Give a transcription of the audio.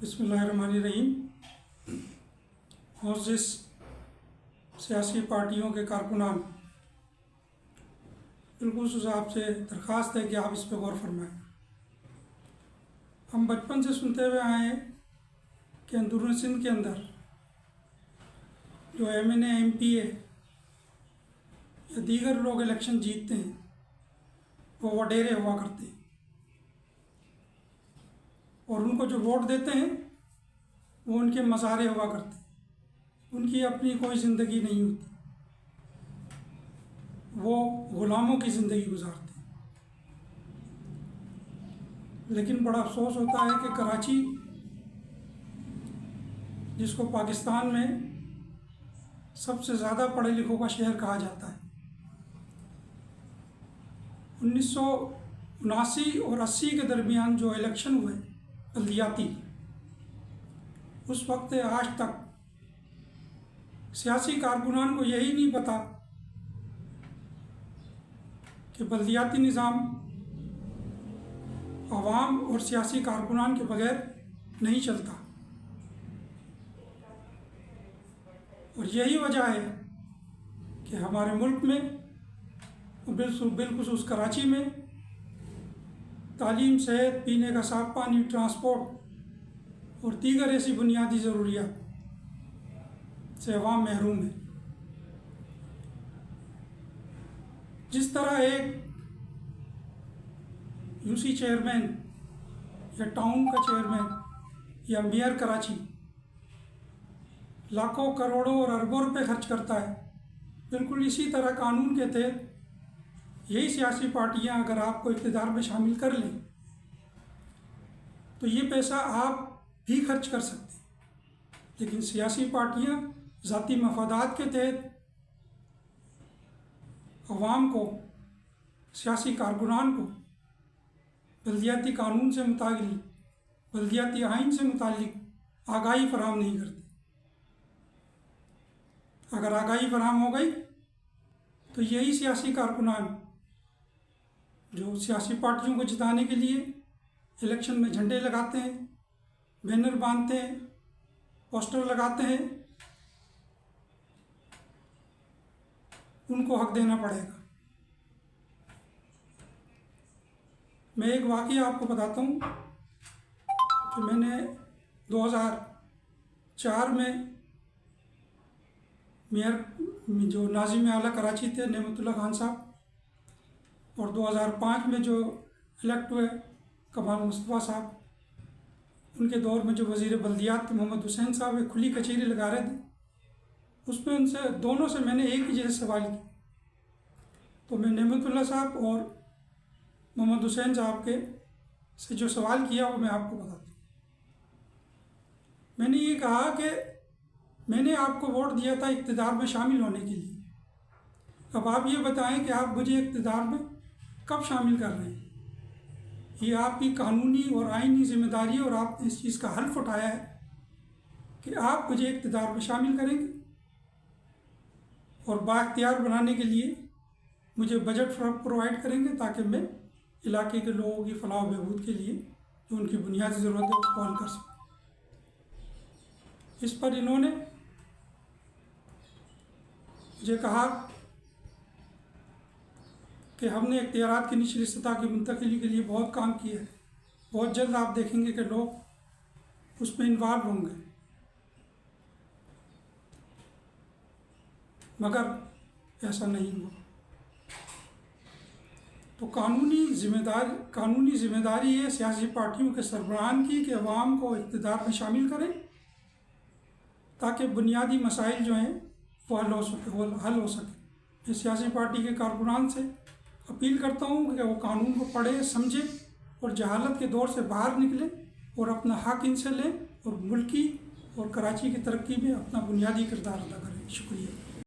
بسم اللہ الرحمن الرحیم۔ معزز سیاسی پارٹیوں کے کارکنان، بالخصوص آپ سے درخواست ہے کہ آپ اس پہ غور فرمائیں۔ ہم بچپن سے سنتے ہوئے آئے ہیں کہ اندرون سندھ کے اندر جو M N A M P A یا دیگر لوگ الیکشن جیتتے ہیں وہ وڈیرے ہوا کرتے ہیں، اور ان کو جو ووٹ دیتے ہیں وہ ان کے مزارے ہوا کرتے ہیں۔ ان کی اپنی کوئی زندگی نہیں ہوتی، وہ غلاموں کی زندگی گزارتے ہیں۔ لیکن بڑا افسوس ہوتا ہے کہ کراچی، جس کو پاکستان میں سب سے زیادہ پڑھے لکھوں کا شہر کہا جاتا ہے، 1979 اور 80 کے درمیان جو الیکشن ہوئے بلدیاتی، اس وقت سے آج تک سیاسی کارکنان کو یہی نہیں پتہ کہ بلدیاتی نظام عوام اور سیاسی کارکنان کے بغیر نہیں چلتا، اور یہی وجہ ہے کہ ہمارے ملک میں بالخصوص کراچی میں تعلیم، صحت، پینے کا صاف پانی، ٹرانسپورٹ اور دیگر ایسی بنیادی ضروریات سے عوام محروم ہے۔ جس طرح ایک یو سی چیئرمین یا ٹاؤن کا چیئرمین یا میئر کراچی لاکھوں کروڑوں اور اربوں روپے خرچ کرتا ہے، بالکل اسی طرح قانون کے تحت یہی سیاسی پارٹیاں اگر آپ کو اقتدار میں شامل کر لیں تو یہ پیسہ آپ بھی خرچ کر سکتے ہیں، لیکن سیاسی پارٹیاں ذاتی مفادات کے تحت عوام کو، سیاسی کارکنان کو بلدیاتی قانون سے متعلق، بلدیاتی آئین سے متعلق آگاہی فراہم نہیں کرتے۔ اگر آگاہی فراہم ہو گئی تو یہی سیاسی کارکنان جو سیاسی پارٹیوں کو جتانے کے لیے الیکشن میں جھنڈے لگاتے ہیں، بینر باندھتے ہیں، پوسٹر لگاتے ہیں، ان کو حق دینا پڑے گا۔ میں ایک واقعہ آپ کو بتاتا ہوں کہ میں نے 2004 میں میئر جو ناظم اعلیٰ کراچی تھے نعمت اللہ خان صاحب، اور 2005 میں جو الیکٹ ہوئے کمال مصطفیٰ صاحب، ان کے دور میں جو وزیر بلدیات تھے محمد حسین صاحب، ایک کھلی کچہری لگا رہے تھے۔ اس میں ان سے دونوں سے میں نے ایک ہی جیسے سوال کیا، تو میں نعمت اللہ صاحب اور محمد حسین صاحب کے سے جو سوال کیا وہ میں آپ کو بتاتا ہوں۔ میں نے یہ کہا کہ میں نے آپ کو ووٹ دیا تھا اقتدار میں شامل ہونے کے لیے، اب آپ یہ بتائیں کہ آپ مجھے اقتدار میں کب شامل کر رہے ہیں؟ یہ آپ کی قانونی اور آئینی ذمہ داری ہے، اور آپ نے اس چیز کا حلف اٹھایا ہے کہ آپ مجھے اقتدار میں شامل کریں گے اور بااختیار بنانے کے لیے مجھے بجٹ پرووائڈ کریں گے تاکہ میں علاقے کے لوگوں کی فلاح و بہبود کے لیے جو ان کی بنیادی ضرورت ہے اس کو حل کر سکوں۔ اس پر انہوں نے مجھے کہا کہ ہم نے اختیارات کی نچلی سطح کی منتقلی کے لیے بہت کام کیا ہے، بہت جلد آپ دیکھیں گے کہ لوگ اس میں انوالو ہوں گے، مگر ایسا نہیں ہوا۔ تو قانونی ذمہ داری ہے سیاسی پارٹیوں کے سربراہان کی کہ عوام کو اقتدار میں شامل کریں تاکہ بنیادی مسائل جو ہیں وہ حل ہو سکے۔ میں سیاسی پارٹی کے کارکنان سے اپیل کرتا ہوں کہ وہ قانون کو پڑھیں، سمجھیں اور جہالت کے دور سے باہر نکلیں اور اپنا حق ان سے لیں اور ملکی اور کراچی کی ترقی میں اپنا بنیادی کردار ادا کریں۔ شکریہ۔